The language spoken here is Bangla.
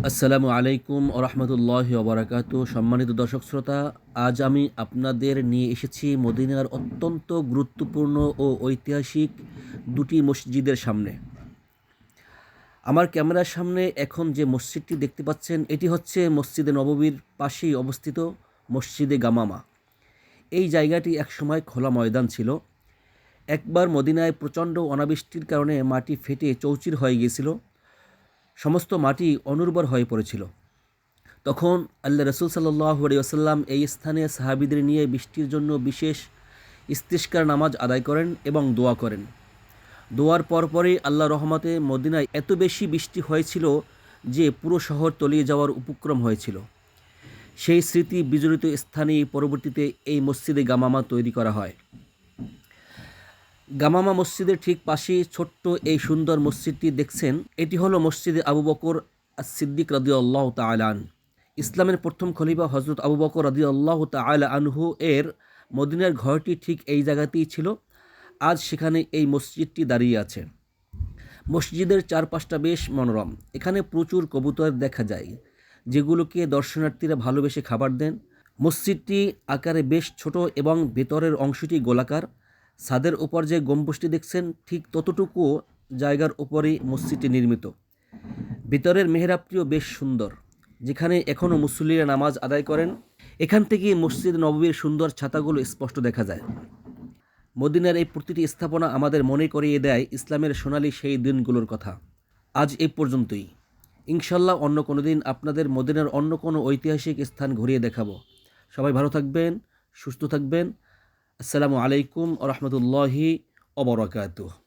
আসসালামু আলাইকুম ওরহমতুল্লাহি ওবরাকাতু। সম্মানিত দর্শক শ্রোতা, আজ আমি আপনাদের নিয়ে এসেছি মদিনার অত্যন্ত গুরুত্বপূর্ণ ও ঐতিহাসিক দুটি মসজিদের সামনে। আমার ক্যামেরার সামনে এখন যে মসজিদটি দেখতে পাচ্ছেন, এটি হচ্ছে মসজিদে নববীর পাশেই অবস্থিত মসজিদে গামামা। এই জায়গাটি একসময় খোলা ময়দান ছিল। একবার মদিনায় প্রচণ্ড অনাবৃষ্টির কারণে মাটি ফেটে চৌচির হয়ে গিয়েছিল, সমস্ত মাটি অনুর্বর হয়ে পড়েছিল। তখন আল্লাহ রসুল সাল্লাল্লাহু আলাইহি ওয়াসাল্লাম এই স্থানে সাহাবীদের নিয়ে বৃষ্টির জন্য বিশেষ ইস্তিসকার নামাজ আদায় করেন এবং দোয়া করেন। দোয়ার পরপরই আল্লাহ রহমতে মদিনায় এত বেশি বৃষ্টি হয়েছিল যে পুরো শহর তলিয়ে যাওয়ার উপক্রম হয়েছিল। সেই স্মৃতি বিজড়িত স্থানেই পরবর্তীতে এই মসজিদে গামামা তৈরি করা হয়। গামামা মসজিদের ঠিক পাশেই ছোট্ট এই সুন্দর মসজিদটি দেখছেন, এটি হলো মসজিদে আবু বকর আস-সিদ্দিক রাদিয়াল্লাহু তাআলা আনহু। ইসলামের প্রথম খলিফা হযরত আবু বকর রাদিয়াল্লাহু তাআলা আনহু এর মদিনার ঘরটি ঠিক এই জায়গাতেই ছিল। আজ সেখানে এই মসজিদটি দাঁড়িয়ে আছে। মসজিদের চারপাশটা বেশ মনোরম। এখানে প্রচুর কবুতর দেখা যায়, যেগুলোকে দর্শনার্থীরা ভালোবেসে খাবার দেন। মসজিদটি আকারে বেশ ছোট এবং ভেতরের অংশটি গোলাকার। ছাদের উপর যে গম্বুজটি দেখছেন, ঠিক ততটুকু জায়গার উপরেই মসজিদটি নির্মিত। ভিতরের মেহরাবটিও বেশ সুন্দর, যেখানে এখনও মুসল্লিরা নামাজ আদায় করেন। এখান থেকে মসজিদ নববীর সুন্দর ছাতাগুলো স্পষ্ট দেখা যায়। মদিনার এই প্রতিটি স্থাপনা আমাদের মনে করিয়ে দেয় ইসলামের সোনালী সেই দিনগুলোর কথা। আজ এই পর্যন্তই। ইনশাল্লাহ অন্য কোনো দিন আপনাদের মদিনার অন্য কোনো ঐতিহাসিক স্থান ঘুরিয়ে দেখাবো। সবাই ভালো থাকবেন, সুস্থ থাকবেন। আসসালামু আলাইকুম ওরহমতুল্লাহি ওবরাকাতুহু।